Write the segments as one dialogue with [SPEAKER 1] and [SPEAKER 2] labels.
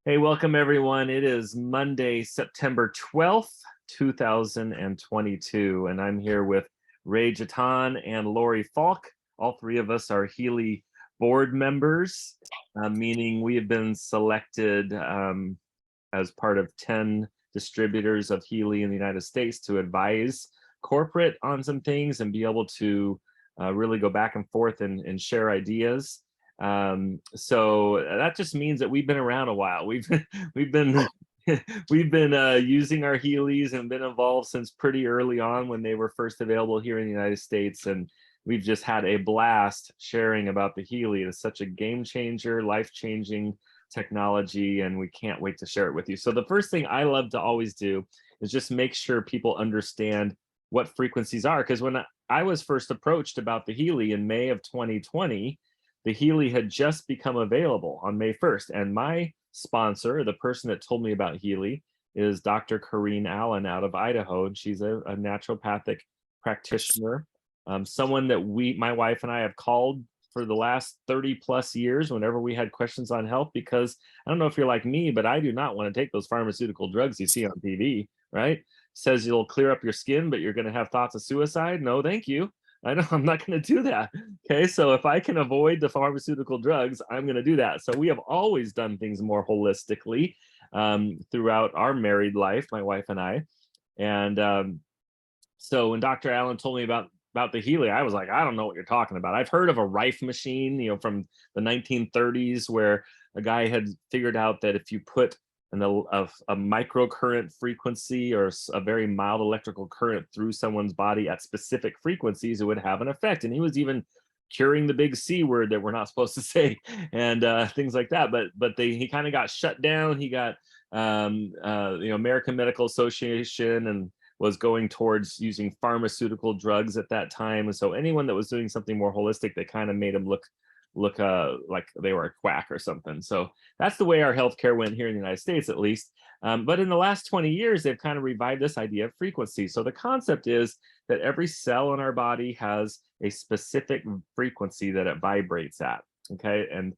[SPEAKER 1] Hey, welcome everyone. It is Monday, September 12th, 2022, and I'm here with Ray Jatan and Lori Falk. All three of us are Healy board members, meaning we have been selected as part of 10 distributors of Healy in the United States to advise corporate on some things and be able to really go back and forth and share ideas. So that just means that we've been around a while. We've been we've been using our Healys and been involved since pretty early on when they were first available here in the United States, and we've just had a blast sharing about the Healy. It's such a game changer, life-changing technology, and we can't wait to share it with you. So the first thing I love to always do is just make sure people understand what frequencies are, because when I was first approached about the Healy in May of 2020, the Healy had just become available on May 1st. And my sponsor, the person that told me about Healy, is Dr. Corrine Allen out of Idaho. And she's a naturopathic practitioner, someone that my wife and I have called for the last 30 plus years whenever we had questions on health, because I don't know if you're like me, but I do not want to take those pharmaceutical drugs you see on TV, right? Says you'll clear up your skin, but you're going to have thoughts of suicide. No, thank you. I'm not going to do that. Okay, so if I can avoid the pharmaceutical drugs, I'm going to do that. So we have always done things more holistically throughout our married life, my wife and I. And so when Dr. Allen told me about the Healy, I was like, I don't know what you're talking about. I've heard of a Rife machine, from the 1930s, where a guy had figured out that if you put a microcurrent frequency or a very mild electrical current through someone's body at specific frequencies, it would have an effect. And he was even curing the big C word that we're not supposed to say, and things like that. But he kind of got shut down. He got American Medical Association and was going towards using pharmaceutical drugs at that time. And so anyone that was doing something more holistic, they kind of made him look like they were a quack or something. So that's the way our healthcare went here in the United States, at least. But in the last 20 years, they've kind of revived this idea of frequency. So the concept is that every cell in our body has a specific frequency that it vibrates at. Okay. And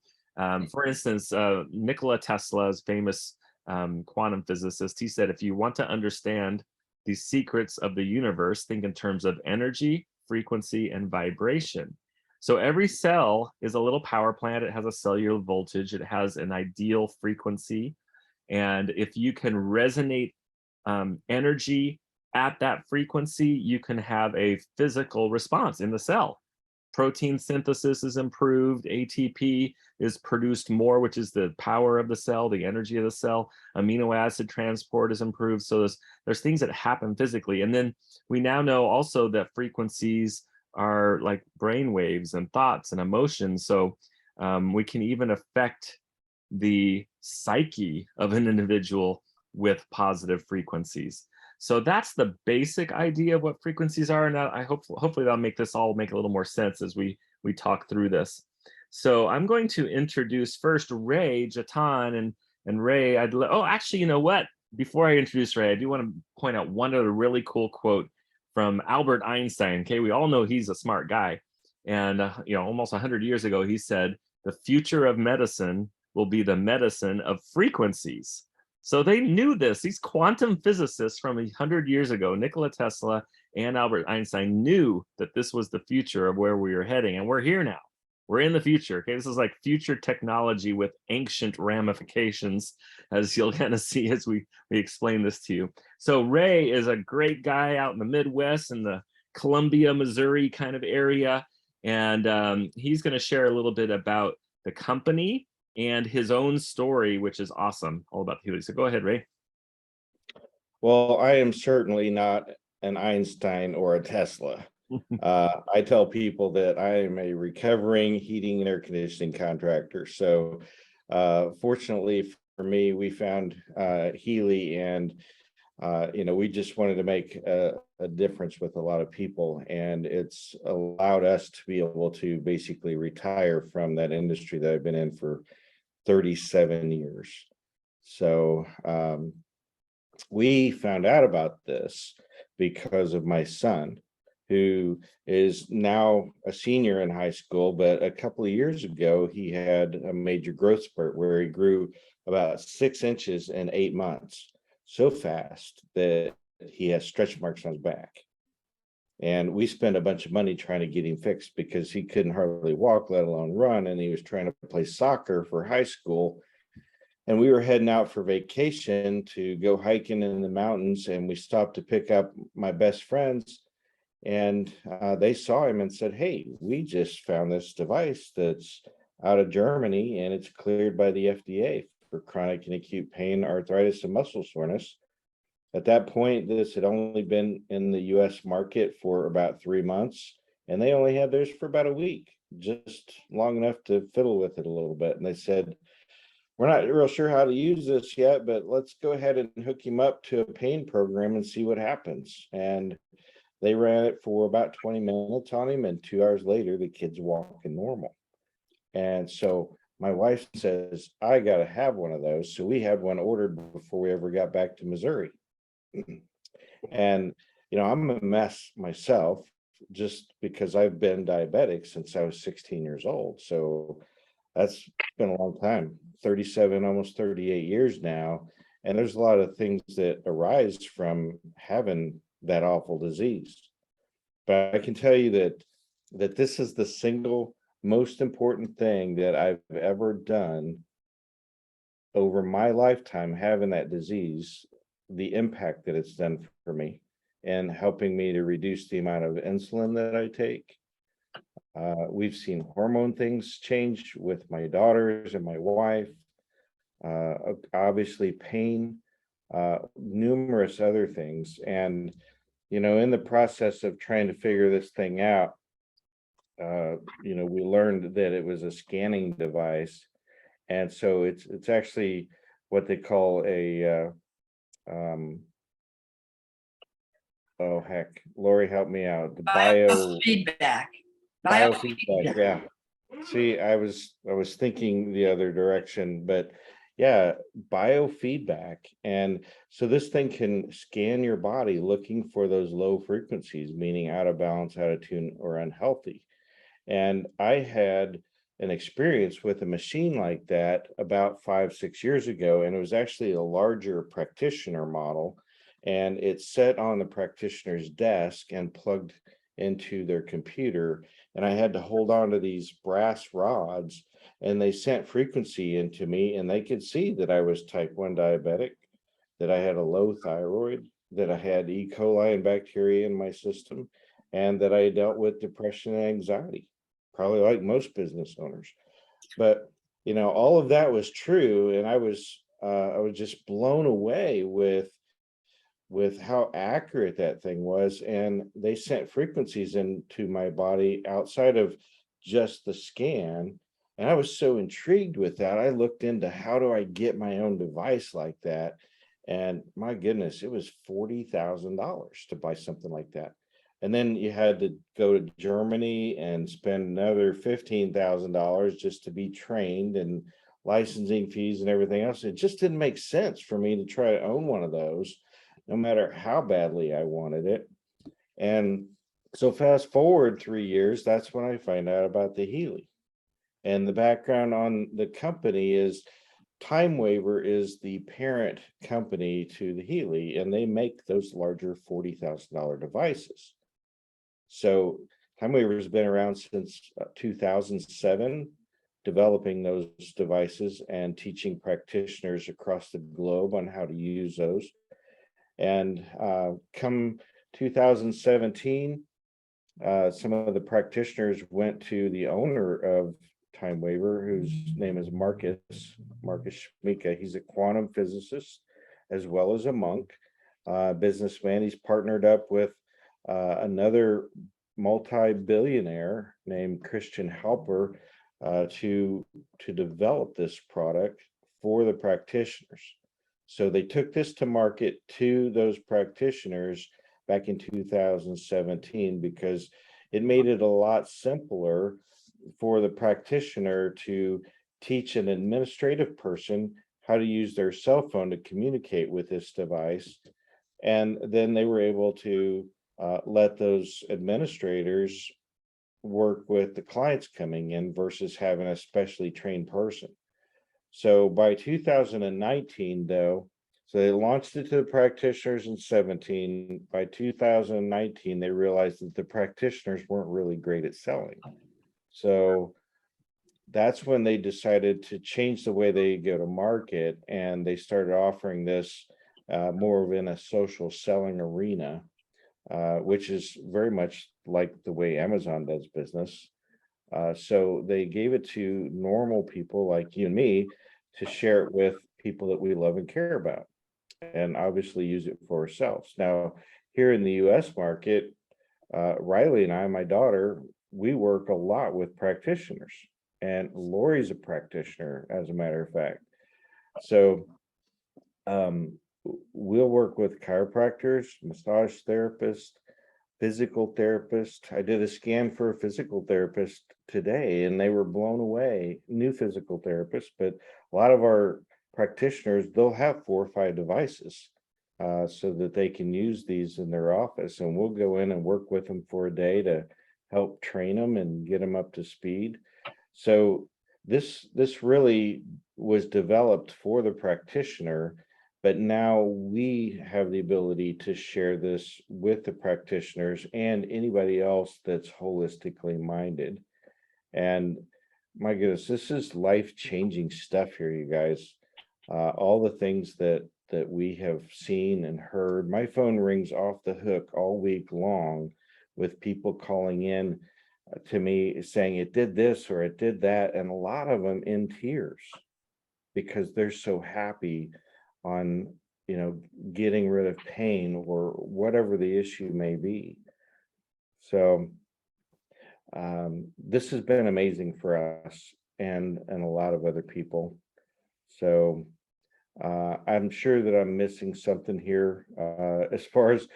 [SPEAKER 1] for instance, Nikola Tesla's famous quantum physicist, he said, if you want to understand the secrets of the universe, think in terms of energy, frequency, and vibration. So every cell is a little power plant. It has a cellular voltage. It has an ideal frequency. And if you can resonate energy at that frequency, you can have a physical response in the cell. Protein synthesis is improved, ATP is produced more, which is the power of the cell, the energy of the cell. Amino acid transport is improved. So there's things that happen physically. And then we now know also that frequencies are like brain waves and thoughts and emotions. So we can even affect the psyche of an individual with positive frequencies. So that's the basic idea of what frequencies are. And hopefully that'll make this all make a little more sense as we talk through this. So I'm going to introduce first Ray Jatan, and Ray, actually, you know what? Before I introduce Ray, I do want to point out one other really cool quote from Albert Einstein. Okay, we all know he's a smart guy. And almost 100 years ago, he said, the future of medicine will be the medicine of frequencies. So they knew this. These quantum physicists from 100 years ago, Nikola Tesla and Albert Einstein, knew that this was the future of where we were heading. And we're here now. We're in the future. Okay, this is like future technology with ancient ramifications, as you'll kind of see as we explain this to you. So Ray is a great guy out in the Midwest, in the Columbia, Missouri kind of area. And he's going to share a little bit about the company and his own story, which is awesome, all about the Healy. So go ahead, Ray.
[SPEAKER 2] Well, I am certainly not an Einstein or a Tesla. I tell people that I am a recovering heating and air conditioning contractor. So fortunately for me, we found Healy, and we just wanted to make a difference with a lot of people, and it's allowed us to be able to basically retire from that industry that I've been in for 37 years. So we found out about this because of my son. who is now a senior in high school, but a couple of years ago, he had a major growth spurt where he grew about 6 inches in 8 months, so fast that he has stretch marks on his back. And we spent a bunch of money trying to get him fixed because he couldn't hardly walk, let alone run. And he was trying to play soccer for high school. And we were heading out for vacation to go hiking in the mountains. And we stopped to pick up my best friends. And they saw him and said, "Hey, we just found this device that's out of Germany and it's cleared by the FDA for chronic and acute pain, arthritis, and muscle soreness." At that point, this had only been in the US market for about 3 months, and they only had theirs for about a week, just long enough to fiddle with it a little bit. And they said, "We're not real sure how to use this yet, but let's go ahead and hook him up to a pain program and see what happens." And they ran it for about 20 minutes on him, and 2 hours later, the kid's walking normal. And so my wife says, "I got to have one of those." So we had one ordered before we ever got back to Missouri. And, I'm a mess myself just because I've been diabetic since I was 16 years old. So that's been a long time, 37, almost 38 years now. And there's a lot of things that arise from having that awful disease. But I can tell you that this is the single most important thing that I've ever done over my lifetime having that disease, the impact that it's done for me and helping me to reduce the amount of insulin that I take. We've seen hormone things change with my daughters and my wife. Obviously pain, numerous other things. And, in the process of trying to figure this thing out, we learned that it was a scanning device. And so it's actually what they call a oh heck, Lori, help me out. The
[SPEAKER 3] Biofeedback.
[SPEAKER 2] biofeedback, yeah. See, I was thinking the other direction, but yeah, biofeedback. And so this thing can scan your body looking for those low frequencies, meaning out of balance, out of tune, or unhealthy. And I had an experience with a machine like that about 5, 6 years ago, and it was actually a larger practitioner model, and it's set on the practitioner's desk and plugged into their computer. And I had to hold on to these brass rods, and they sent frequency into me, and they could see that I was type 1 diabetic, that I had a low thyroid, that I had E. coli and bacteria in my system, and that I dealt with depression and anxiety, probably like most business owners. But all of that was true, and I was just blown away with how accurate that thing was. And they sent frequencies into my body outside of just the scan. And I was so intrigued with that. I looked into how do I get my own device like that. And my goodness, it was $40,000 to buy something like that. And then you had to go to Germany and spend another $15,000 just to be trained, and licensing fees and everything else. It just didn't make sense for me to try to own one of those, no matter how badly I wanted it. And so fast forward 3 years, that's when I find out about the Healy. And the background on the company is Time Waiver is the parent company to the Healy, and they make those larger $40,000 devices. So Time Waiver has been around since 2007, developing those devices and teaching practitioners across the globe on how to use those. And come 2017, some of the practitioners went to the owner of Time Waiver, whose name is Marcus Schmika. He's a quantum physicist as well as a monk, businessman. He's partnered up with another multi-billionaire named Christian Halper to develop this product for the practitioners. So they took this to market to those practitioners back in 2017 because it made it a lot simpler for the practitioner to teach an administrative person how to use their cell phone to communicate with this device. And then they were able to let those administrators work with the clients coming in versus having a specially trained person. So by 2019, though, so they launched it to the practitioners in 17. By 2019, they realized that the practitioners weren't really great at selling. So that's when they decided to change the way they go to market, and they started offering this more of in a social selling arena, which is very much like the way Amazon does business. So they gave it to normal people like you and me to share it with people that we love and care about, and obviously use it for ourselves. Now, here in the US market, Riley and I, my daughter, we work a lot with practitioners, and Lori's a practitioner, as a matter of fact. So we'll work with chiropractors, massage therapists, physical therapist. I did a scan for a physical therapist today, and they were blown away. New physical therapist, but a lot of our practitioners, they'll have 4 or 5 devices so that they can use these in their office, and we'll go in and work with them for a day to help train them and get them up to speed. So this really was developed for the practitioner, but now we have the ability to share this with the practitioners and anybody else that's holistically minded. And my goodness, this is life-changing stuff here, you guys. All the things that we have seen and heard. My phone rings off the hook all week long with people calling in to me saying it did this or it did that, and a lot of them in tears because they're so happy on, getting rid of pain or whatever the issue may be. So this has been amazing for us and a lot of other people. So I'm sure that I'm missing something here as far as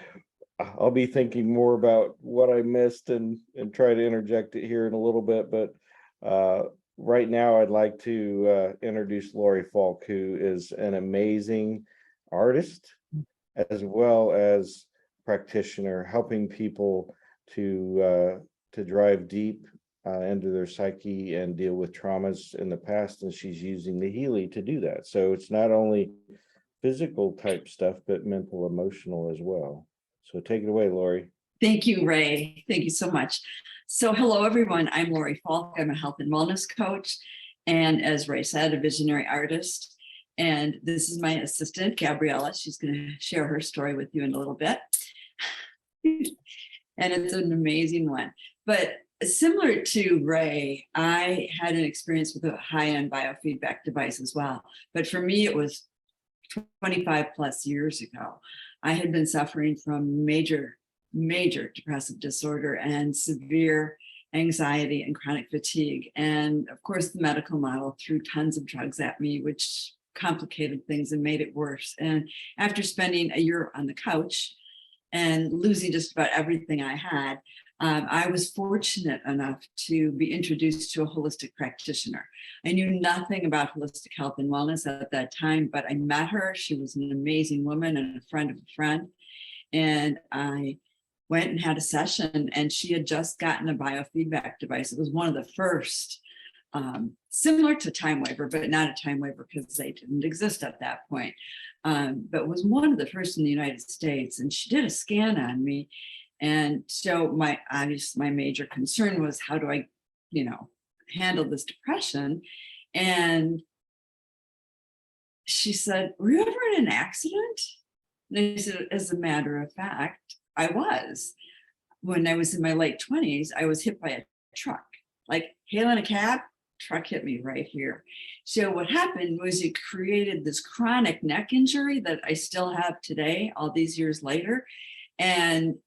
[SPEAKER 2] I'll be thinking more about what I missed and try to interject it here in a little bit. But right now I'd like to introduce Lori Falk, who is an amazing artist as well as practitioner, helping people to drive deep into their psyche and deal with traumas in the past, and she's using the Healy to do that. So it's not only physical type stuff, but mental, emotional as well. So take it away, Lori.
[SPEAKER 3] Thank you, Ray. Thank you so much. So hello, everyone. I'm Lori Falk. I'm a health and wellness coach, and as Ray said, a visionary artist. And this is my assistant, Gabriella. She's going to share her story with you in a little bit. And it's an amazing one. But similar to Ray, I had an experience with a high-end biofeedback device as well. But for me, it was 25 plus years ago. I had been suffering from major depressive disorder and severe anxiety and chronic fatigue. And of course, the medical model threw tons of drugs at me, which complicated things and made it worse. And after spending a year on the couch and losing just about everything I had, I was fortunate enough to be introduced to a holistic practitioner. I knew nothing about holistic health and wellness at that time, but I met her. She was an amazing woman and a friend of a friend. And I went and had a session, and she had just gotten a biofeedback device. It was one of the first, similar to Time Waver, but not a Time Waver because they didn't exist at that point. But was one of the first in the United States. And she did a scan on me. And so my major concern was, how do I, handle this depression? And she said, "Were you ever in an accident?" And I said, "As a matter of fact, I was. When I was in my late 20s, I was hit by a truck, like hailing a cab, truck hit me right here." So what happened was it created this chronic neck injury that I still have today, all these years later. And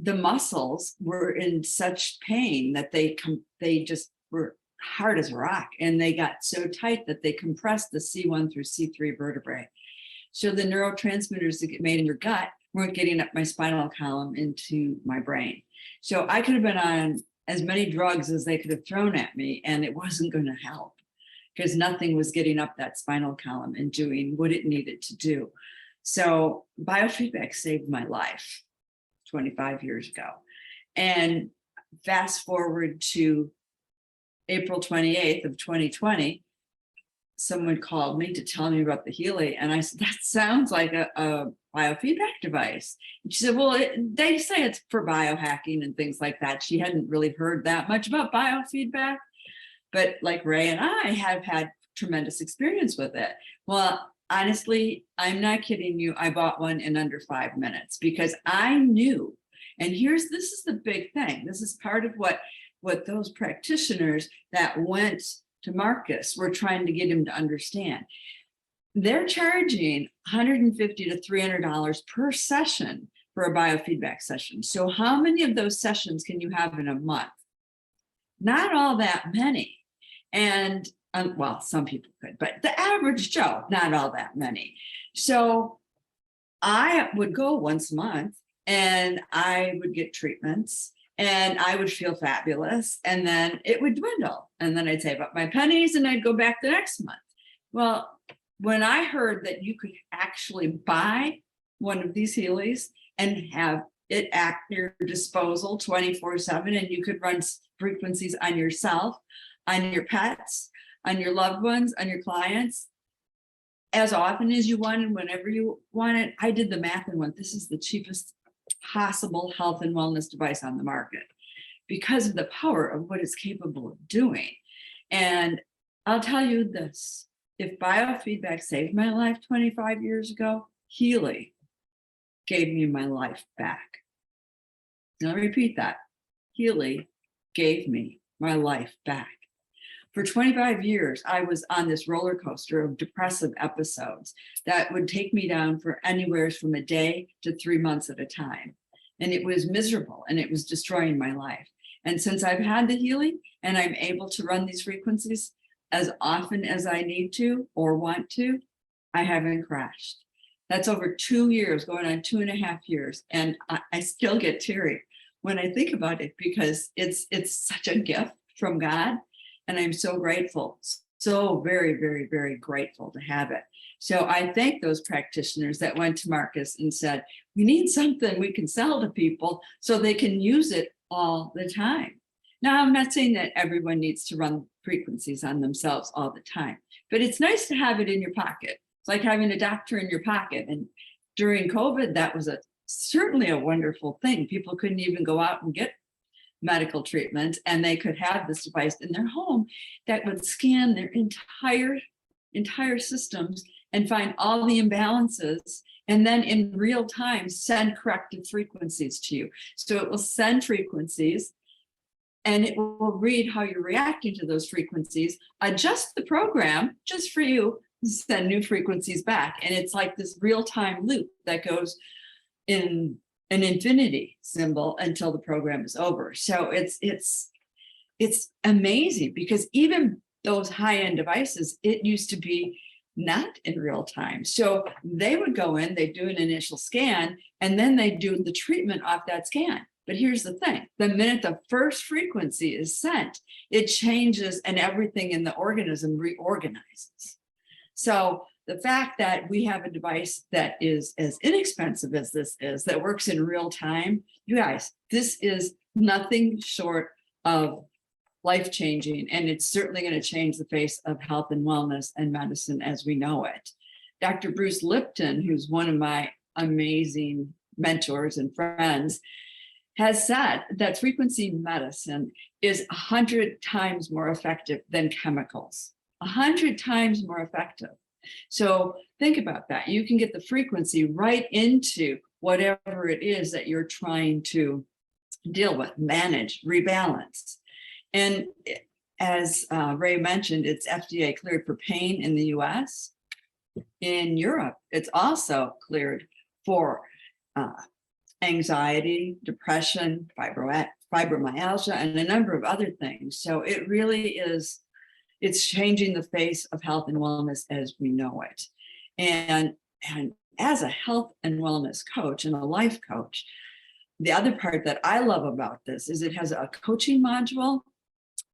[SPEAKER 3] the muscles were in such pain that they just were hard as a rock, and they got so tight that they compressed the C1 through C3 vertebrae. So the neurotransmitters that get made in your gut weren't getting up my spinal column into my brain. So I could have been on as many drugs as they could have thrown at me, and it wasn't going to help because nothing was getting up that spinal column and doing what it needed to do. So biofeedback saved my life. 25 years ago. And fast forward to April 28th of 2020, someone called me to tell me about the Healy. And I said, that sounds like a biofeedback device. And she said, well, they say it's for biohacking and things like that. She hadn't really heard that much about biofeedback, but like Ray and I have had tremendous experience with it. Well, honestly, I'm not kidding you. I bought one in under 5 minutes because I knew, and this is the big thing. This is part of what those practitioners that went to Marcus were trying to get him to understand. They're charging $150 to $300 per session for a biofeedback session. So how many of those sessions can you have in a month? Not all that many. And well, some people could, but the average Joe, not all that many. So I would go once a month and I would get treatments and I would feel fabulous. And then it would dwindle. And then I'd save up my pennies and I'd go back the next month. Well, when I heard that you could actually buy one of these Healys and have it at your disposal 24/7, and you could run frequencies on yourself, on your pets, on your loved ones, on your clients, as often as you want and whenever you want it. I did the math and went, this is the cheapest possible health and wellness device on the market because of the power of what it's capable of doing. And I'll tell you this, if biofeedback saved my life 25 years ago, Healy gave me my life back. Now, I'll repeat that. Healy gave me my life back. For 25 years, I was on this roller coaster of depressive episodes that would take me down for anywhere from a day to 3 months at a time. And it was miserable and it was destroying my life. And since I've had the Healy and I'm able to run these frequencies as often as I need to or want to, I haven't crashed. That's over 2 years, going on 2.5 years. And I still get teary when I think about it because it's such a gift from God. And I'm so grateful, so very, very, very grateful to have it. So I thank those practitioners that went to Marcus and said, we need something we can sell to people so they can use it all the time. Now, I'm not saying that everyone needs to run frequencies on themselves all the time, but it's nice to have it in your pocket. It's like having a doctor in your pocket. And during COVID, that was certainly a wonderful thing. People couldn't even go out and get medical treatment, and they could have this device in their home that would scan their entire systems and find all the imbalances, and then in real time send corrected frequencies to you. So it will send frequencies and it will read how you're reacting to those frequencies, adjust the program just for you, send new frequencies back. And it's like this real-time loop that goes in an infinity symbol until the program is over. So it's amazing because even those high-end devices, it used to be not in real time. So they would go in, they do an initial scan, and then they do the treatment off that scan. But here's the thing, the minute the first frequency is sent, it changes and everything in the organism reorganizes. So the fact that we have a device that is as inexpensive as this is, that works in real time, you guys, this is nothing short of life-changing, and it's certainly going to change the face of health and wellness and medicine as we know it. Dr. Bruce Lipton, who's one of my amazing mentors and friends, has said that frequency medicine is 100 times more effective than chemicals, 100 times more effective. So think about that. You can get the frequency right into whatever it is that you're trying to deal with, manage, rebalance. And as Ray mentioned, it's FDA cleared for pain in the US. In Europe, it's also cleared for anxiety, depression, fibromyalgia, and a number of other things. So it really is, it's changing the face of health and wellness as we know it. And as a health and wellness coach and a life coach, the other part that I love about this is it has a coaching module.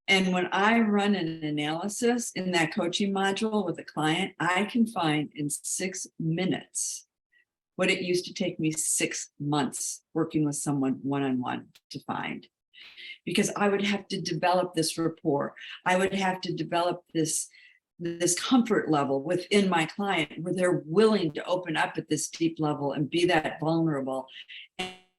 [SPEAKER 3] And when I run an analysis in that coaching module with a client, I can find in 6 minutes what it used to take me 6 months working with someone one-on-one to find. Because I would have to develop this rapport. I would have to develop this comfort level within my client where they're willing to open up at this deep level and be that vulnerable.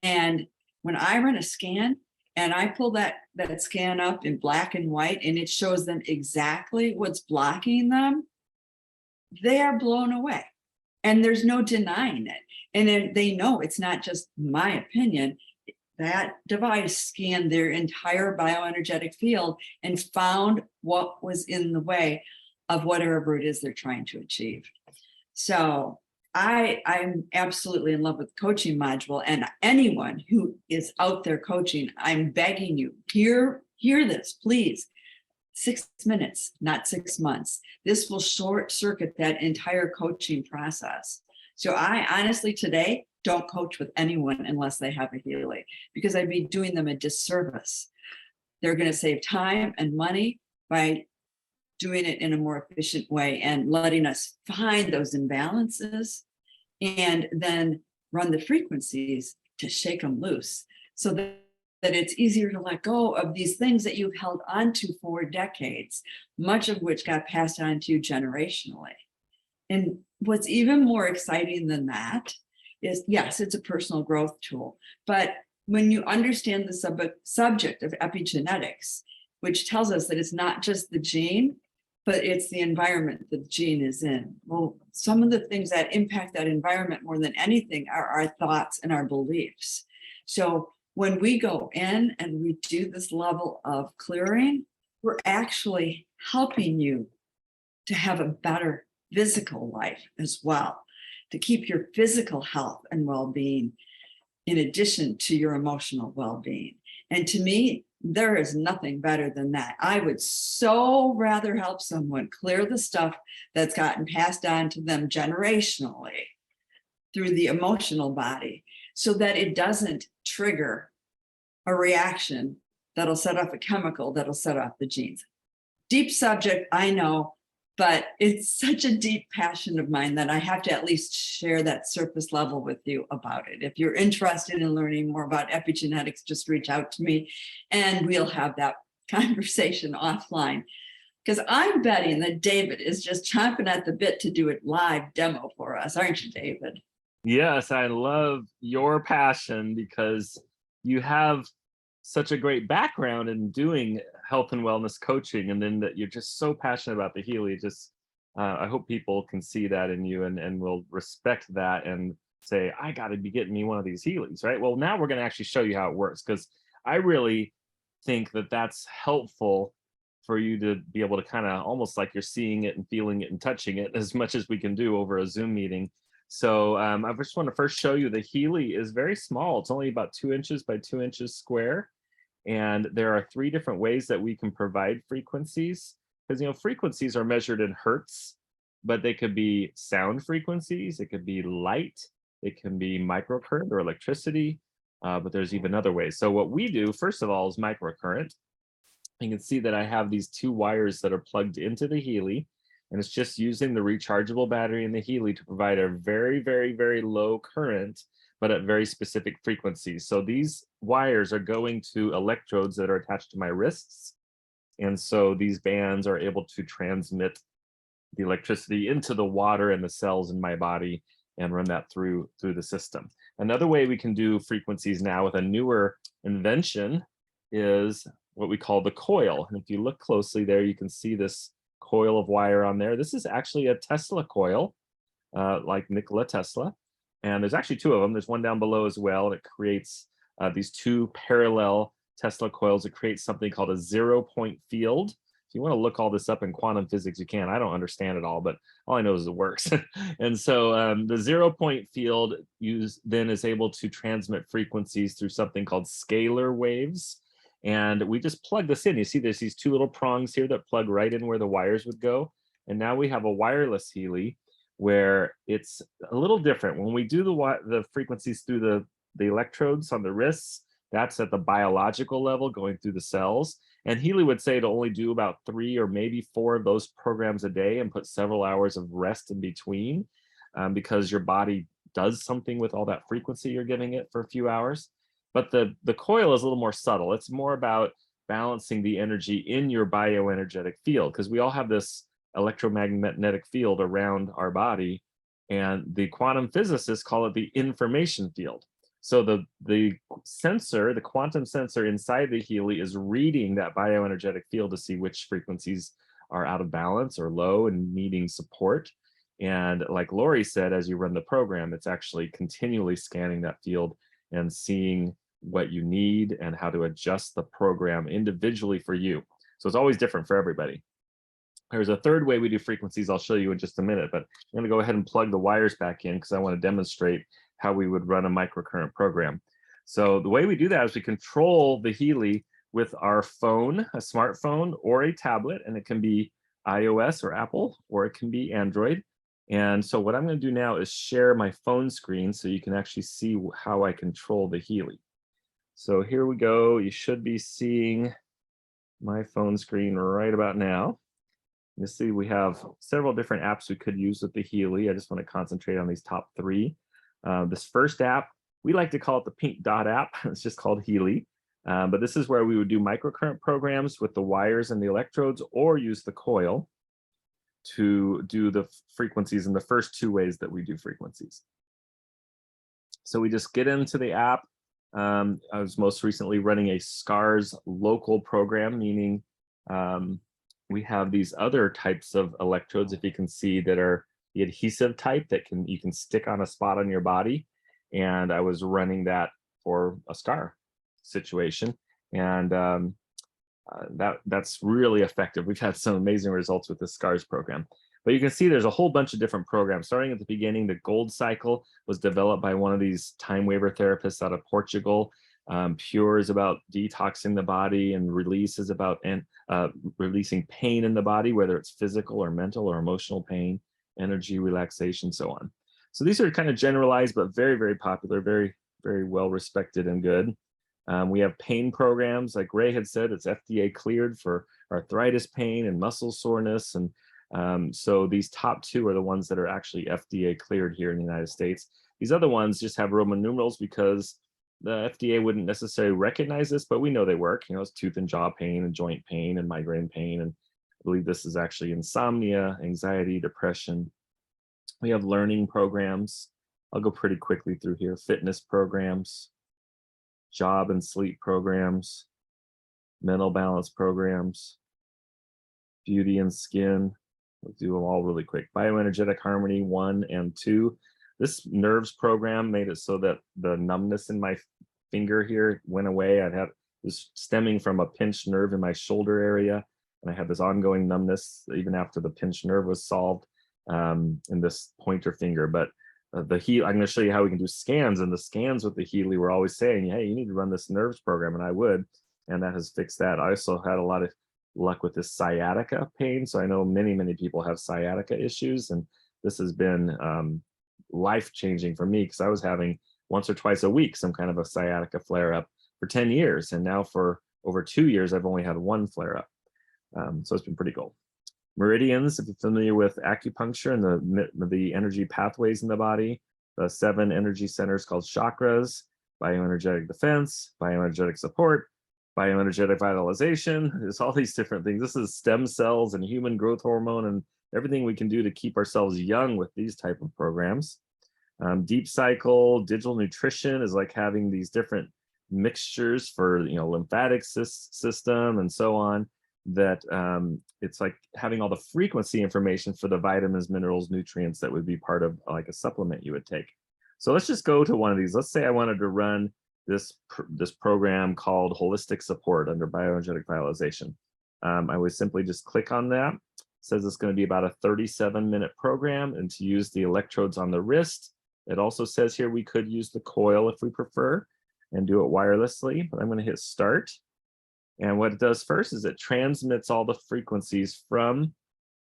[SPEAKER 3] And when I run a scan and I pull that scan up in black and white and it shows them exactly what's blocking them, they are blown away. And there's no denying it. And then they know it's not just my opinion. That device scanned their entire bioenergetic field and found what was in the way of whatever it is they're trying to achieve. So I'm absolutely in love with the coaching module, and anyone who is out there coaching, I'm begging you, hear this, please. 6 minutes, not 6 months. This will short circuit that entire coaching process. So I honestly today don't coach with anyone unless they have a Healy, because I'd be doing them a disservice. They're going to save time and money by doing it in a more efficient way and letting us find those imbalances and then run the frequencies to shake them loose so that it's easier to let go of these things that you've held onto for decades, much of which got passed on to you generationally. And what's even more exciting than that is, yes, it's a personal growth tool, but when you understand the subject of epigenetics, which tells us that it's not just the gene, but it's the environment that the gene is in. Well, some of the things that impact that environment more than anything are our thoughts and our beliefs. So when we go in and we do this level of clearing, we're actually helping you to have a better physical life as well, to keep your physical health and well-being in addition to your emotional well-being. And to me, there is nothing better than that. I would so rather help someone clear the stuff that's gotten passed on to them generationally through the emotional body so that it doesn't trigger a reaction that'll set off a chemical that'll set off the genes. Deep subject, I know, but it's such a deep passion of mine that I have to at least share that surface level with you about it. If you're interested in learning more about epigenetics, just reach out to me and we'll have that conversation offline. Because I'm betting that David is just chomping at the bit to do a live demo for us, aren't you, David?
[SPEAKER 1] Yes, I love your passion because you have such a great background in doing health and wellness coaching, and then that you're just so passionate about the Healy. Just I hope people can see that in you and will respect that and say, I got to be getting me one of these Healys, right? Well, now we're going to actually show you how it works, because I really think that that's helpful for you to be able to kind of almost like you're seeing it and feeling it and touching it as much as we can do over a Zoom meeting. So I just want to first show you the Healy is very small. It's only about 2 inches by 2 inches square. And there are 3 different ways that we can provide frequencies, because frequencies are measured in hertz, but they could be sound frequencies, it could be light, it can be microcurrent or electricity, but there's even other ways. So what we do, first of all, is microcurrent. You can see that I have these 2 wires that are plugged into the Healy, and it's just using the rechargeable battery in the Healy to provide a very, very, very low current, but at very specific frequencies. So these wires are going to electrodes that are attached to my wrists. And so these bands are able to transmit the electricity into the water and the cells in my body and run that through the system. Another way we can do frequencies now with a newer invention is what we call the coil. And if you look closely there, you can see this coil of wire on there. This is actually a Tesla coil, like Nikola Tesla. And there's actually 2 of them. There's one down below as well. And it creates these 2 parallel Tesla coils. It creates something called a 0-point field. If you want to look all this up in quantum physics, you can. I don't understand it all, but all I know is it works. And so the 0-point field then is able to transmit frequencies through something called scalar waves. And we just plug this in. You see there's these 2 little prongs here that plug right in where the wires would go. And now we have a wireless Healy, where it's a little different. When we do the frequencies through the electrodes on the wrists, that's at the biological level going through the cells. And Healy would say to only do about 3 or maybe 4 of those programs a day and put several hours of rest in between, because your body does something with all that frequency you're giving it for a few hours. But the coil is a little more subtle. It's more about balancing the energy in your bioenergetic field, because we all have this electromagnetic field around our body, and the quantum physicists call it the information field. So the sensor, the quantum sensor inside the Healy, is reading that bioenergetic field to see which frequencies are out of balance or low and needing support. And like Lori said, as you run the program, it's actually continually scanning that field and seeing what you need and how to adjust the program individually for you. So it's always different for everybody. There's a third way we do frequencies I'll show you in just a minute, but I'm going to go ahead and plug the wires back in because I want to demonstrate how we would run a microcurrent program. So the way we do that is we control the Healy with our phone, a smartphone or a tablet, and it can be iOS or Apple, or it can be Android. And so what I'm going to do now is share my phone screen so you can actually see how I control the Healy. So here we go. You should be seeing my phone screen right about now. You see we have several different apps we could use with the Healy. I just want to concentrate on these top three. This first app, we like to call it the pink dot app. It's just called Healy. But this is where we would do microcurrent programs with the wires and the electrodes, or use the coil to do the frequencies in the first two ways that we do frequencies. So we just get into the app. I was most recently running a SCARS local program, meaning we have these other types of electrodes, if you can see, that are the adhesive type that you can stick on a spot on your body. And I was running that for a SCAR situation. And that's really effective. We've had some amazing results with the SCARS program. But you can see there's a whole bunch of different programs. Starting at the beginning, the Gold cycle was developed by one of these time waver therapists out of Portugal. Pure is about detoxing the body, and Release is about releasing pain in the body, whether it's physical or mental or emotional pain, energy, relaxation, so on. So these are kind of generalized, but very, very popular, very, very well respected and good. We have pain programs, like Ray had said, it's FDA cleared for arthritis pain and muscle soreness. And so these top two are the ones that are actually FDA cleared here in the United States. These other ones just have Roman numerals because the FDA wouldn't necessarily recognize this, but we know they work. You know, it's tooth and jaw pain and joint pain and migraine pain. And I believe this is actually insomnia, anxiety, depression. We have learning programs. I'll go pretty quickly through here. Fitness programs, job and sleep programs, mental balance programs, beauty and skin. We'll do them all really quick. Bioenergetic harmony 1 and 2. This nerves program made it so that the numbness in my finger here went away. It was stemming from a pinched nerve in my shoulder area, and I had this ongoing numbness even after the pinched nerve was solved in this pointer finger. But the Healy, I'm going to show you how we can do scans, and the scans with the Healy were always saying, hey, you need to run this nerves program, and I would, and that has fixed that. I also had a lot of luck with this sciatica pain, so I know many people have sciatica issues, and this has been life-changing for me, because I was having once or twice a week some kind of a sciatica flare-up for 10 years, and now for over 2 years I've only had one flare-up. So it's been pretty cool. Meridians, if you're familiar with acupuncture and the energy pathways in the body, the 7 energy centers called chakras, bioenergetic defense, bioenergetic support, bioenergetic vitalization. There's all these different things. This is stem cells and human growth hormone and everything we can do to keep ourselves young with these type of programs. Deep cycle, digital nutrition is like having these different mixtures for, you know, lymphatic system and so on, that it's like having all the frequency information for the vitamins, minerals, nutrients that would be part of like a supplement you would take. So let's just go to one of these. Let's say I wanted to run this program called Holistic Support under Bioenergetic Vitalization. I would simply just click on that. It says it's going to be about a 37-minute program, and to use the electrodes on the wrist. It also says here we could use the coil if we prefer and do it wirelessly, but I'm going to hit start. And what it does first is it transmits all the frequencies from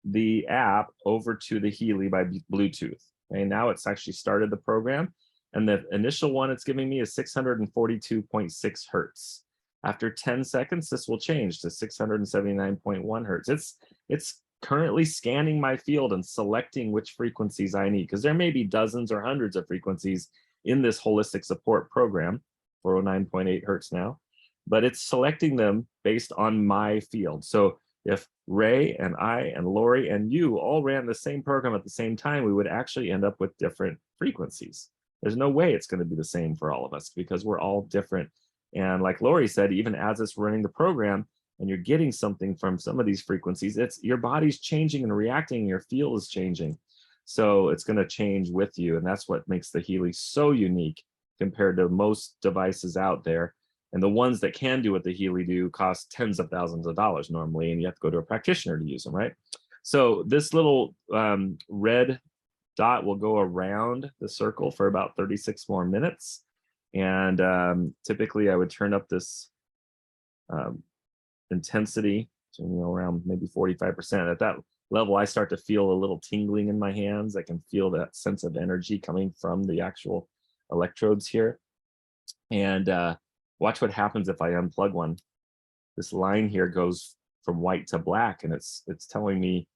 [SPEAKER 1] the app over to the Healy by Bluetooth. Okay, now it's actually started the program, and the initial one it's giving me is 642.6 hertz. After 10 seconds, this will change to 679.1 hertz. It's currently scanning my field and selecting which frequencies I need, because there may be dozens or hundreds of frequencies in this holistic support program, 409.8 hertz now, but it's selecting them based on my field. So if Ray and I and Lori and you all ran the same program at the same time, we would actually end up with different frequencies. There's no way it's going to be the same for all of us because we're all different. And like Lori said, even as it's running the program and you're getting something from some of these frequencies, it's your body's changing and reacting, your field is changing. So it's going to change with you. And that's what makes the Healy so unique compared to most devices out there. And the ones that can do what the Healy do cost tens of thousands of dollars normally, and you have to go to a practitioner to use them, right? So this little red dot will go around the circle for about 36 more minutes. And typically I would turn up this intensity to, around maybe 45%. At that level, I start to feel a little tingling in my hands. I can feel that sense of energy coming from the actual electrodes here. And watch what happens if I unplug one. This line here goes from white to black, and it's telling me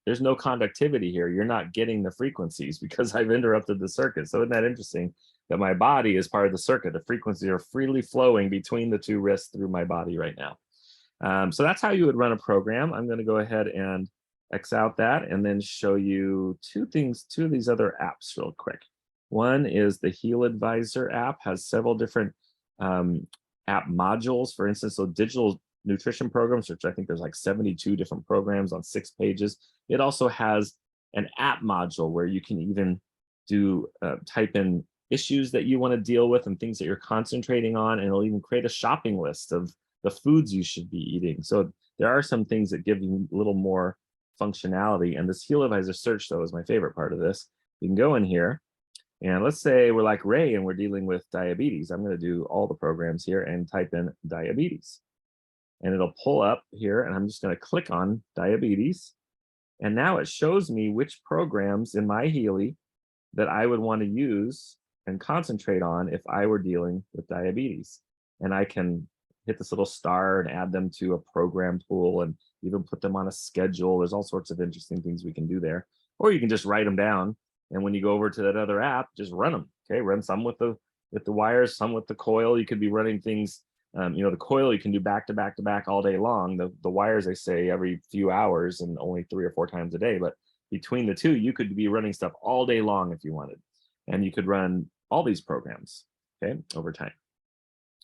[SPEAKER 1] there's no conductivity here. You're not getting the frequencies because I've interrupted the circuit. So isn't that interesting that my body is part of the circuit? The frequencies are freely flowing between the two wrists through my body right now. So that's how you would run a program. I'm going to go ahead and X out that and then show you two of these other apps real quick. One is the Heal Advisor app, has several different app modules. For instance, so digital nutrition programs, which I think there's like 72 different programs on 6 pages. It also has an app module where you can even do type in issues that you want to deal with and things that you're concentrating on, and it'll even create a shopping list of the foods you should be eating. So there are some things that give you a little more functionality. And this Heal Advisor search, though, is my favorite part of this. You can go in here, and let's say we're like Ray and we're dealing with diabetes. I'm going to do all the programs here and type in diabetes. And it'll pull up here, and I'm just going to click on diabetes. And now it shows me which programs in my Healy that I would want to use and concentrate on if I were dealing with diabetes. And I can hit this little star and add them to a program pool and even put them on a schedule. There's all sorts of interesting things we can do there. Or you can just write them down. And when you go over to that other app, just run them. Okay, run some with the wires, some with the coil. You could be running things. The coil you can do back to back to back all day long. The wires, they say, every few hours and only 3 or 4 times a day. But between the two, you could be running stuff all day long if you wanted. And you could run all these programs, okay, over time.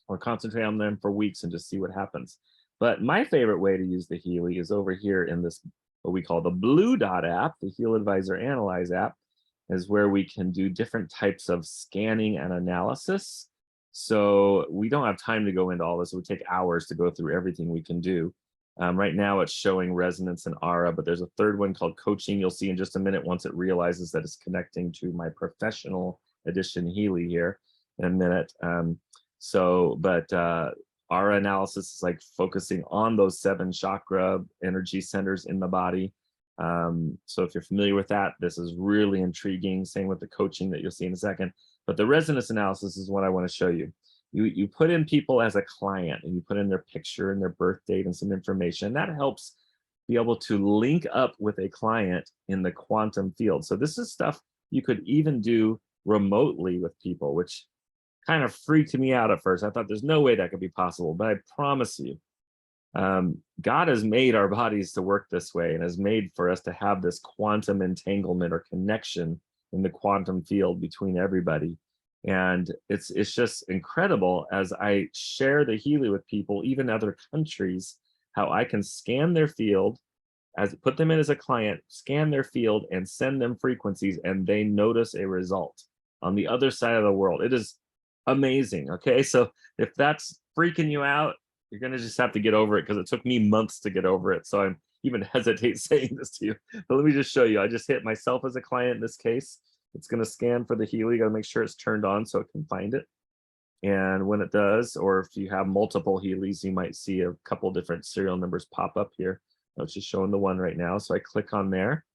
[SPEAKER 1] Or concentrate on them for weeks and just see what happens. But my favorite way to use the Healy is over here in this, what we call the Blue Dot app, the Heal Advisor Analyze app, is where we can do different types of scanning and analysis. So we don't have time to go into all this. It would take hours to go through everything we can do. Right now it's showing resonance and aura, but there's a third one called coaching. You'll see in just a minute once it realizes that it's connecting to my professional edition Healy here in a minute. Aura analysis is like focusing on those 7 chakra energy centers in the body. So if you're familiar with that, this is really intriguing. Same with the coaching that you'll see in a second. But the resonance analysis is what I want to show you. You put in people as a client, and you put in their picture and their birth date and some information. That helps be able to link up with a client in the quantum field. So this is stuff you could even do remotely with people, which kind of freaked me out at first. I thought there's no way that could be possible, but I promise you, God has made our bodies to work this way and has made for us to have this quantum entanglement or connection in the quantum field between everybody. And it's just incredible as I share the Healy with people, even other countries, how I can scan their field, put them in as a client, scan their field and send them frequencies, and they notice a result on the other side of the world. It is amazing. Okay, so if that's freaking you out, you're going to just have to get over it, because it took me months to get over it. So I'm even hesitate saying this to you. But let me just show you. I just hit myself as a client in this case. It's going to scan for the Healy. Got to make sure it's turned on so it can find it. And when it does, or if you have multiple Healys, you might see a couple different serial numbers pop up here. It's just showing the one right now. So I click on there,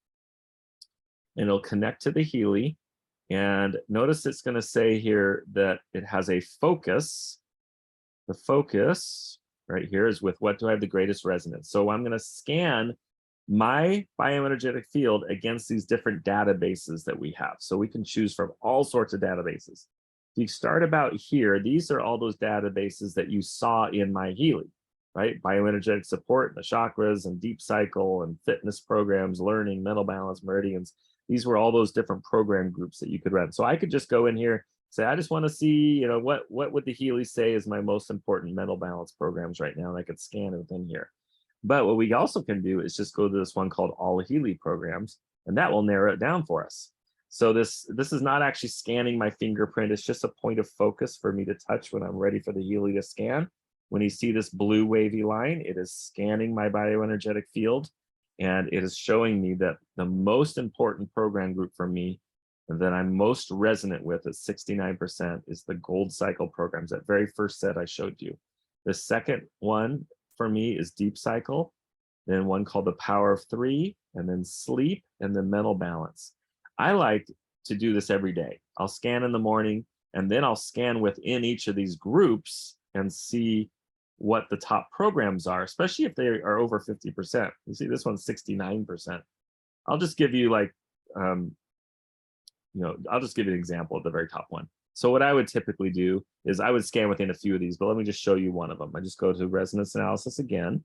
[SPEAKER 1] and it'll connect to the Healy. And notice it's going to say here that it has a focus. The focus right here is with what do I have the greatest resonance. So I'm going to scan my bioenergetic field against these different databases that we have. So we can choose from all sorts of databases. If you start about here, these are all those databases that you saw in my Healy, right? Bioenergetic support, the chakras, and deep cycle, and fitness programs, learning, mental balance, meridians. These were all those different program groups that you could run. So I could just go in here, say, I just want to see, what would the Healy say is my most important mental balance programs right now, and I could scan it within here. But what we also can do is just go to this one called All Healy Programs, and that will narrow it down for us. So this is not actually scanning my fingerprint. It's just a point of focus for me to touch when I'm ready for the Healy to scan. When you see this blue wavy line, it is scanning my bioenergetic field, and it is showing me that the most important program group for me that I'm most resonant with at 69% is the gold cycle programs, that very first set I showed you. The second one for me is deep cycle, then one called the power of three, and then sleep, and then mental balance. I like to do this every day. I'll scan in the morning, and then I'll scan within each of these groups and see what the top programs are, especially if they are over 50%. You see this one's 69%. I'll just give you like, I'll just give you an example of the very top one. So what I would typically do is I would scan within a few of these, but let me just show you one of them. I just go to resonance analysis again,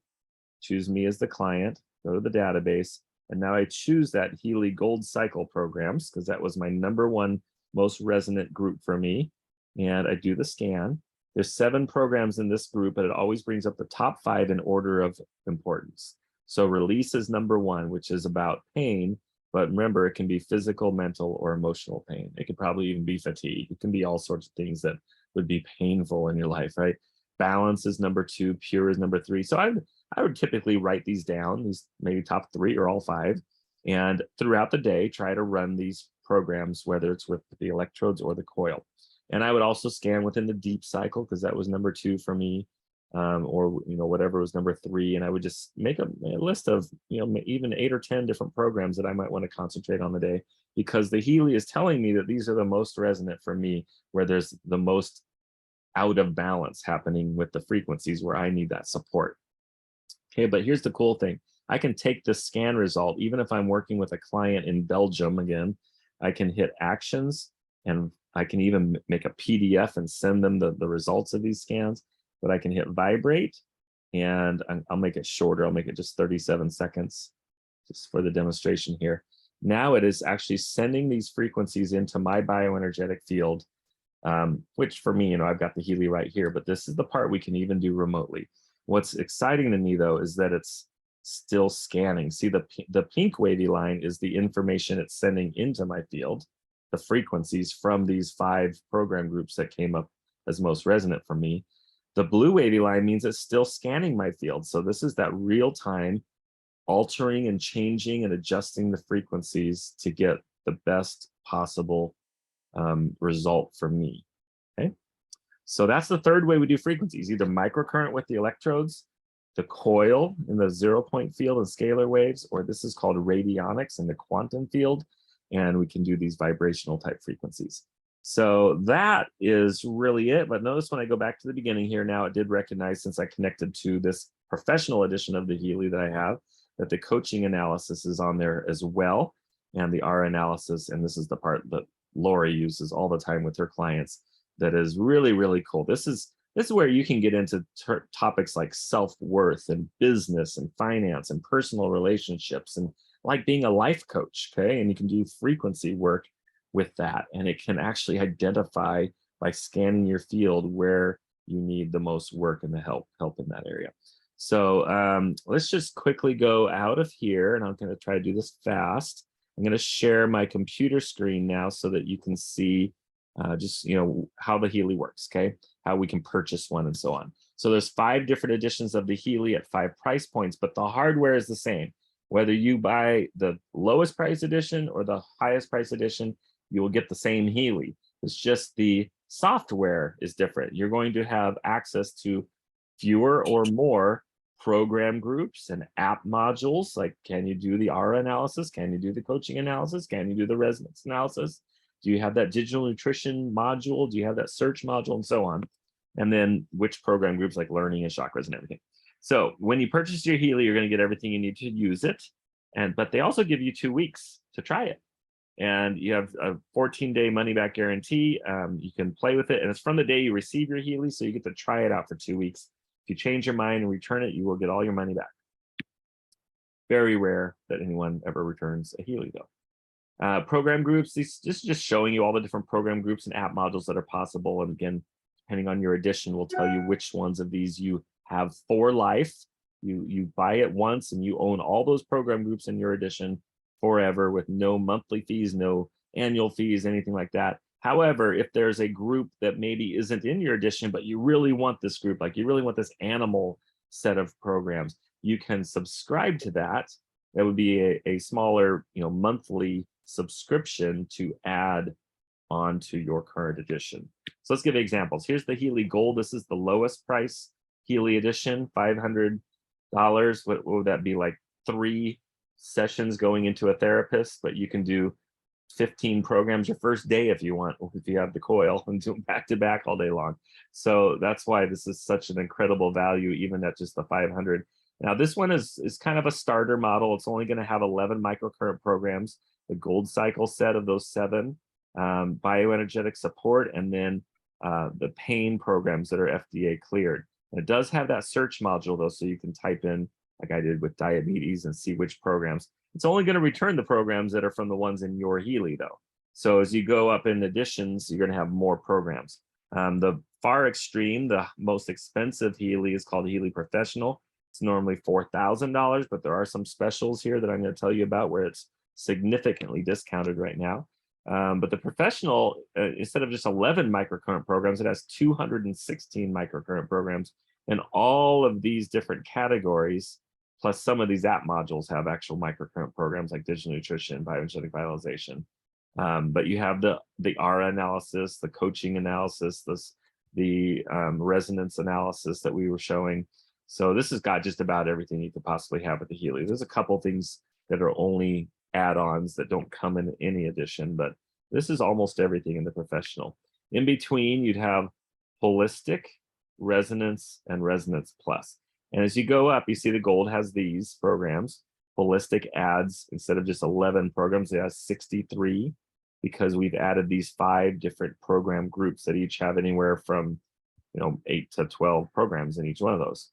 [SPEAKER 1] choose me as the client, go to the database, and now I choose that Healy Gold cycle programs because that was my #1 most resonant group for me. And I do the scan. There's 7 programs in this group, but it always brings up the top 5 in order of importance. So release is #1, which is about pain. But remember, it can be physical, mental, or emotional pain. It could probably even be fatigue. It can be all sorts of things that would be painful in your life, right? Balance is #2, pure is #3. So I would typically write these down, these maybe top 3 or all 5. And throughout the day, try to run these programs, whether it's with the electrodes or the coil. And I would also scan within the deep cycle because that was #2 for me. Or whatever was #3, and I would just make a list of even 8 or 10 different programs that I might want to concentrate on the day, because the Healy is telling me that these are the most resonant for me, where there's the most out of balance happening with the frequencies where I need that support. Okay, but here's the cool thing. I can take the scan result, even if I'm working with a client in Belgium again, I can hit actions, and I can even make a PDF and send them the results of these scans. But I can hit vibrate, and I'll make it shorter. I'll make it just 37 seconds just for the demonstration here. Now it is actually sending these frequencies into my bioenergetic field, which for me, I've got the Healy right here, but this is the part we can even do remotely. What's exciting to me though is that it's still scanning. See, the pink wavy line is the information it's sending into my field, the frequencies from these 5 program groups that came up as most resonant for me. The blue wavy line means it's still scanning my field. So this is that real time altering and changing and adjusting the frequencies to get the best possible result for me. Okay. So that's the third way we do frequencies, either microcurrent with the electrodes, the coil in the 0-point field and scalar waves, or this is called radionics in the quantum field. And we can do these vibrational type frequencies. So that is really it. But notice when I go back to the beginning here now, it did recognize, since I connected to this professional edition of the Healy that I have, that the coaching analysis is on there as well, and the R analysis. And this is the part that Lori uses all the time with her clients. That is really, really cool. This is where you can get into topics like self-worth and business and finance and personal relationships and like being a life coach. Okay, and you can do frequency work with that, and it can actually identify by scanning your field where you need the most work and the help in that area. So let's just quickly go out of here, and I'm going to try to do this fast. I'm going to share my computer screen now so that you can see just how the Healy works, okay? How we can purchase one and so on. So there's 5 different editions of the Healy at 5 price points, but the hardware is the same. Whether you buy the lowest price edition or the highest price edition, you will get the same Healy. It's just the software is different. You're going to have access to fewer or more program groups and app modules. Like, can you do the aura analysis? Can you do the coaching analysis? Can you do the resonance analysis? Do you have that digital nutrition module? Do you have that search module, and so on? And then which program groups, like learning and chakras and everything. So when you purchase your Healy, you're going to get everything you need to use it. but they also give you 2 weeks to try it. And you have a 14-day money-back guarantee. You can play with it, and it's from the day you receive your Healy, so you get to try it out for 2 weeks. If you change your mind and return it, you will get all your money back. Very rare that anyone ever returns a Healy, though. Program groups, this is just showing you all the different program groups and app modules that are possible. And again, depending on your edition, will tell you which ones of these you have for life. You buy it once and you own all those program groups in your edition forever, with no monthly fees, no annual fees, anything like that. However, if there's a group that maybe isn't in your edition, but you really want this group, like you really want this animal set of programs, you can subscribe to that. That would be a smaller, monthly subscription to add onto your current edition. So let's give examples. Here's the Healy Gold. This is the lowest price Healy edition, $500. What would that be, like 3 sessions going into a therapist? But you can do 15 programs your first day if you want, if you have the coil, and do them back to back all day long. So that's why this is such an incredible value, even at just the 500. Now this one is kind of a starter model. It's only going to have 11 microcurrent programs, the Gold Cycle set of those 7, bioenergetic support, and then the pain programs that are FDA cleared. And it does have that search module though, so you can type in, like I did with diabetes, and see which programs. It's only going to return the programs that are from the ones in your Healy though. So as you go up in editions, you're going to have more programs. The far extreme, the most expensive Healy is called Healy Professional. It's normally $4,000, but there are some specials here that I'm going to tell you about where it's significantly discounted right now. But the Professional, instead of just 11 microcurrent programs, it has 216 microcurrent programs. And all of these different categories, plus some of these app modules, have actual microcurrent programs like digital nutrition, bioenergetic vitalization. But you have the ARA analysis, the coaching analysis, the resonance analysis that we were showing. So this has got just about everything you could possibly have with the Healy. There's a couple things that are only add-ons that don't come in any edition, but this is almost everything in the Professional. In between, you'd have holistic, resonance, and resonance plus. And as you go up, you see the Gold has these programs. Holistic adds, instead of just 11 programs, it has 63, because we've added these 5 different program groups that each have anywhere from 8 to 12 programs in each one of those.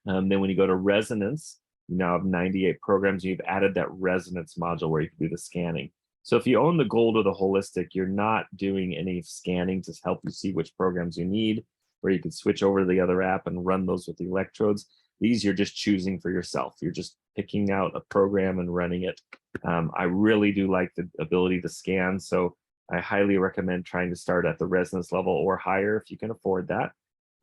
[SPEAKER 1] Then when you go to resonance, you now have 98 programs. You've added that resonance module where you can do the scanning. So if you own the Gold or the holistic, you're not doing any scanning to help you see which programs you need, where you can switch over to the other app and run those with the electrodes. These you're just choosing for yourself. You're just picking out a program and running it. I really do like the ability to scan, so I highly recommend trying to start at the resonance level or higher if you can afford that.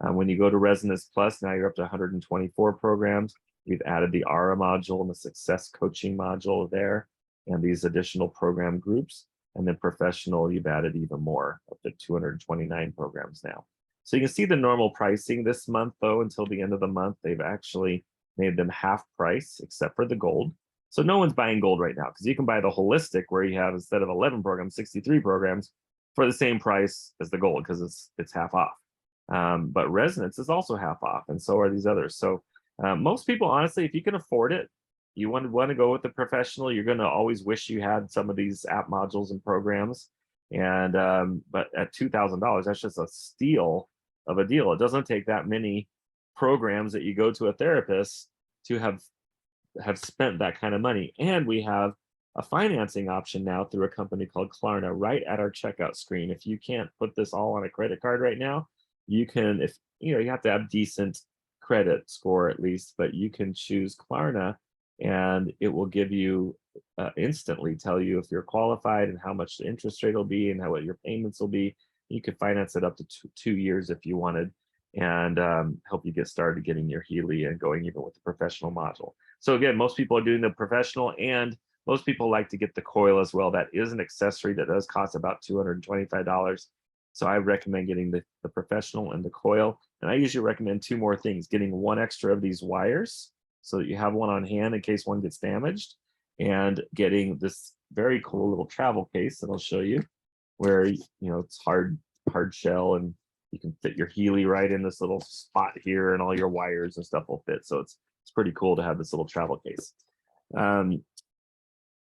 [SPEAKER 1] When you go to Resonance Plus, now you're up to 124 programs. We've added the ARA module and the Success Coaching module there, and these additional program groups. And then Professional, you've added even more, up to 229 programs now. So you can see the normal pricing this month, though, until the end of the month, they've actually made them half price, except for the Gold. So no one's buying Gold right now, because you can buy the holistic, where you have, instead of 11 programs, 63 programs for the same price as the Gold, because it's half off. But Resonance is also half off, and so are these others. So most people, honestly, if you can afford it, you want to go with the Professional. You're going to always wish you had some of these app modules and programs. And but at $2,000, that's just a steal of a deal. It doesn't take that many programs that you go to a therapist to have spent that kind of money. And we have a financing option now through a company called Klarna right at our checkout screen. If you can't put this all on a credit card right now, you can, if you have to have decent credit score at least, but you can choose Klarna, and it will give you instantly tell you if you're qualified and how much the interest rate will be and what your payments will be. You could finance it up to 2 years if you wanted, and help you get started getting your Healy and going even with the Professional module. So again, most people are doing the Professional, and most people like to get the coil as well. That is an accessory that does cost about $225. So I recommend getting the Professional and the coil. And I usually recommend 2 more things: getting 1 extra of these wires so that you have one on hand in case one gets damaged, and getting this very cool little travel case that I'll show you, where it's hard shell, and you can fit your Healy right in this little spot here, and all your wires and stuff will fit. So it's pretty cool to have this little travel case.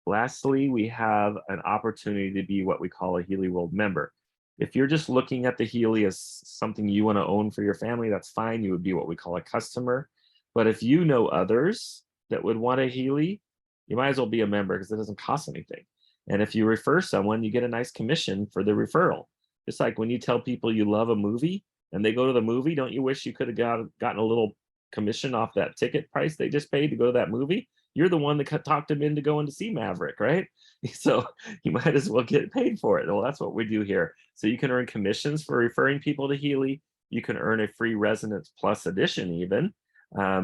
[SPEAKER 1] Lastly, we have an opportunity to be what we call a Healy World member. If you're just looking at the Healy as something you want to own for your family, that's fine. You would be what we call a customer. But if you know others that would want a Healy, you might as well be a member because it doesn't cost anything. And if you refer someone, you get a nice commission for the referral. Just like when you tell people you love a movie and they go to the movie, don't you wish you could have gotten a little commission off that ticket price they just paid to go to that movie? You're the one that talked them into going to see Maverick, right? So you might as well get paid for it. Well, that's what we do here. So you can earn commissions for referring people to Healy. You can earn a free Resonance Plus edition even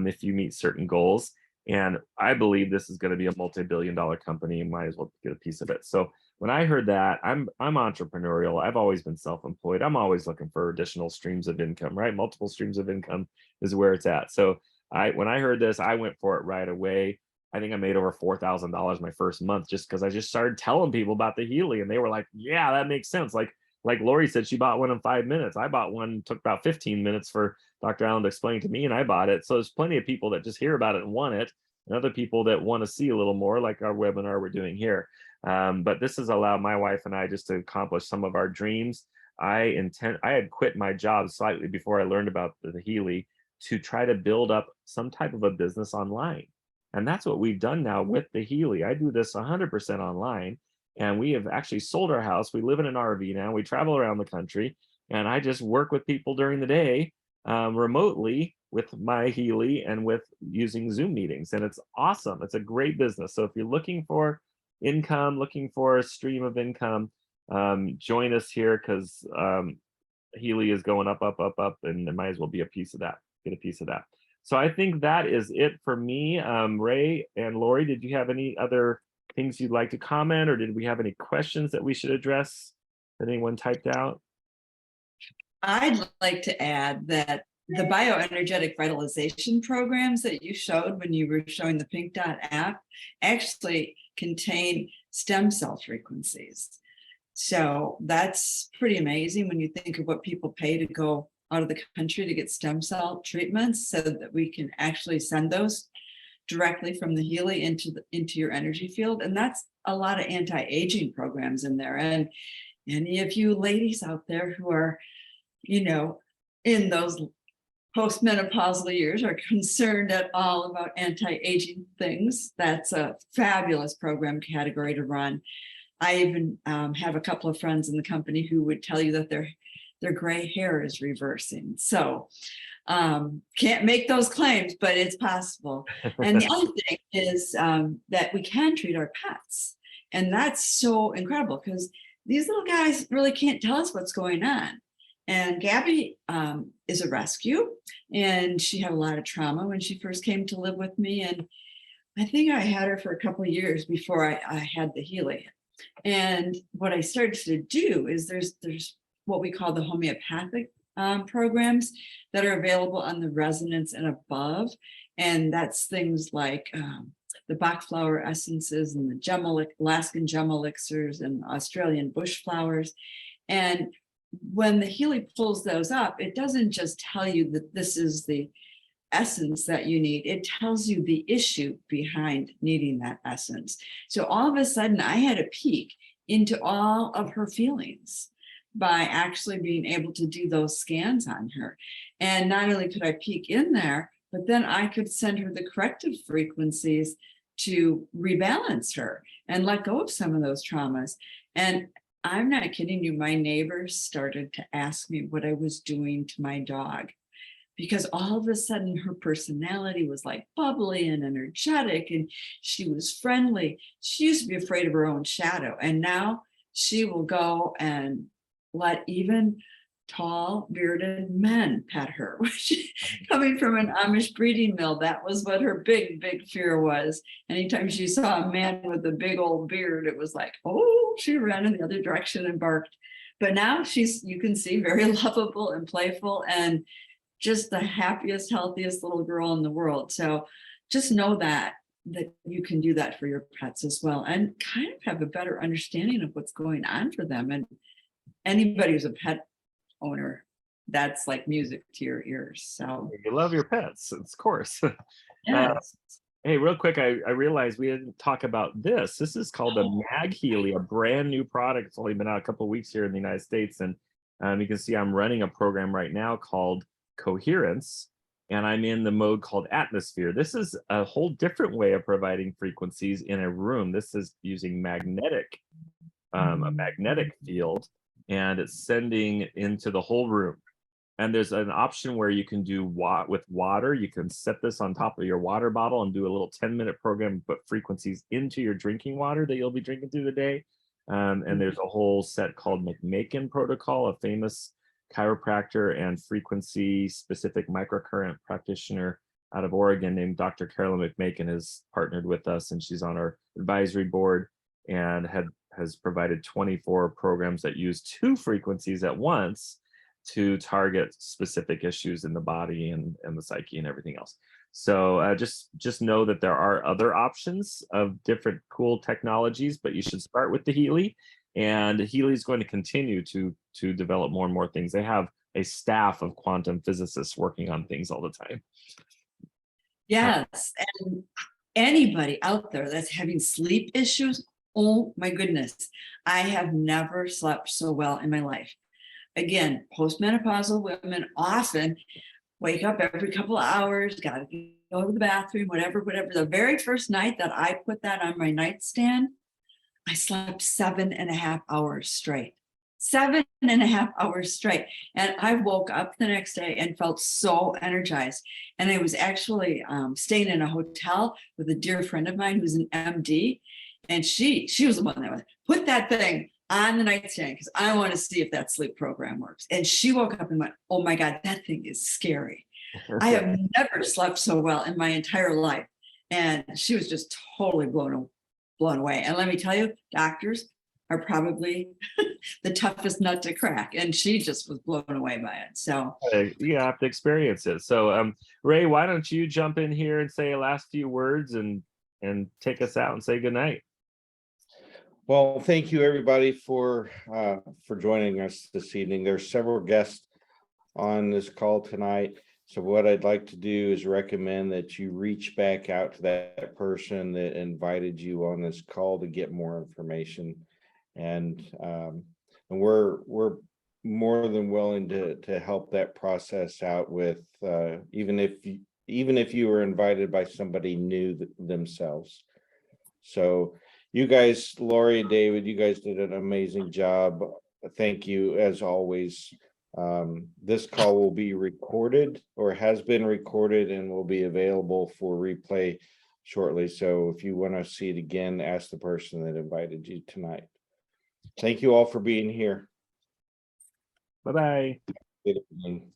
[SPEAKER 1] if you meet certain goals. And I believe this is going to be a multi-billion-dollar company and might as well get a piece of it. So when I heard that, I'm entrepreneurial. I've always been self-employed. I'm always looking for additional streams of income, right? Multiple streams of income is where it's at. So when I heard this, I went for it right away. I think I made over $4,000 my first month just because I just started telling people about the Healy, and they were like, "Yeah, that makes sense." Like Lori said, she bought one in 5 minutes. I bought one, took about 15 minutes for Dr. Allen to explain to me, and I bought it. So there's plenty of people that just hear about it and want it, and other people that want to see a little more, like our webinar we're doing here. But this has allowed my wife and I just to accomplish some of our dreams. I had quit my job slightly before I learned about the Healy to try to build up some type of a business online. And that's what we've done now with the Healy. I do this 100% online, and we have actually sold our house. We live in an RV now. We travel around the country, and I just work with people during the day remotely with my Healy and with using Zoom meetings. And it's awesome. It's a great business. So if you're looking for income, looking for a stream of income, join us here because Healy is going up, up, up, up, and it might as well be a piece of that, get a piece of that. So I think that is it for me. Ray and Lori, did you have any other things you'd like to comment, or did we have any questions that we should address that anyone typed out?
[SPEAKER 3] I'd like to add that the bioenergetic vitalization programs that you showed when you were showing the Pink Dot app actually contain stem cell frequencies. So that's pretty amazing when you think of what people pay to go out of the country to get stem cell treatments, so that we can actually send those directly from the Healy into your energy field. And that's a lot of anti-aging programs in there. And any of you ladies out there who are, in those postmenopausal years are concerned at all about anti-aging things, that's a fabulous program category to run. I even have a couple of friends in the company who would tell you that their gray hair is reversing. So can't make those claims, but it's possible. And the other thing is that we can treat our pets. And that's so incredible because these little guys really can't tell us what's going on. And Gabby is a rescue, and she had a lot of trauma when she first came to live with me. And I think I had her for a couple of years before I had the Healy. And what I started to do is there's what we call the homeopathic programs that are available on the Resonance and above. And that's things like the Bach flower essences and the Alaskan gem elixirs and Australian bush flowers. And when the Healy pulls those up, it doesn't just tell you that this is the essence that you need. It tells you the issue behind needing that essence. So all of a sudden I had a peek into all of her feelings by actually being able to do those scans on her. And not only could I peek in there, but then I could send her the corrective frequencies to rebalance her and let go of some of those traumas. And I'm not kidding you, my neighbors started to ask me what I was doing to my dog, because all of a sudden her personality was like bubbly and energetic, and she was friendly. She used to be afraid of her own shadow, and now she will go and let even tall bearded men pet her, which coming from an Amish breeding mill, that was what her big fear was. Anytime she saw a man with a big old beard, it was like, oh, she ran in the other direction and barked. But now she's, you can see, very lovable and playful and just the happiest, healthiest little girl in the world. So just know that you can do that for your pets as well, and kind of have a better understanding of what's going on for them. And anybody who's a pet owner, that's like music to your ears. So
[SPEAKER 1] You love your pets, of course.
[SPEAKER 3] yes.
[SPEAKER 1] Hey, real quick, I realized we didn't talk about this. This is called the Mag Healy, a brand new product. It's only been out a couple of weeks here in the United States. And you can see I'm running a program right now called Coherence, and I'm in the mode called Atmosphere. This is a whole different way of providing frequencies in a room. This is using a magnetic field, and it's sending into the whole room. And there's an option where you can do with water. You can set this on top of your water bottle and do a little 10-minute program, put frequencies into your drinking water that you'll be drinking through the day. And there's a whole set called McMakin protocol, a famous chiropractor and frequency specific microcurrent practitioner out of Oregon named Dr. Carolyn McMakin has partnered with us, and she's on our advisory board and has provided 24 programs that use 2 frequencies at once to target specific issues in the body and the psyche and everything else. So just know that there are other options of different cool technologies, but you should start with the Healy, and Healy is going to continue to develop more and more things. They have a staff of quantum physicists working on things all the time.
[SPEAKER 3] Yes, and anybody out there that's having sleep issues, oh my goodness, I have never slept so well in my life. Again, postmenopausal women often wake up every couple of hours, got to go to the bathroom, whatever. The very first night that I put that on my nightstand, I slept 7.5 hours straight. 7.5 hours straight. And I woke up the next day and felt so energized. And I was actually staying in a hotel with a dear friend of mine who's an MD. And she was the one that was, put that thing on the nightstand because I want to see if that sleep program works. And she woke up and went, oh my God, that thing is scary. I have never slept so well in my entire life. And she was just totally blown away. And let me tell you, doctors are probably the toughest nut to crack. And she just was blown away by it. So
[SPEAKER 1] you have to experience it. So Ray, why don't you jump in here and say a last few words and take us out and say goodnight.
[SPEAKER 2] Well, thank you everybody for joining us this evening. There's several guests on this call tonight. So what I'd like to do is recommend that you reach back out to that person that invited you on this call to get more information. And we're more than willing to help that process out with even if you were invited by somebody new themselves. So you guys, Lori, David, you guys did an amazing job. Thank you as always. This call will be recorded or has been recorded and will be available for replay shortly. So if you want to see it again, ask the person that invited you tonight. Thank you all for being here.
[SPEAKER 1] Bye-bye.
[SPEAKER 2] Good evening.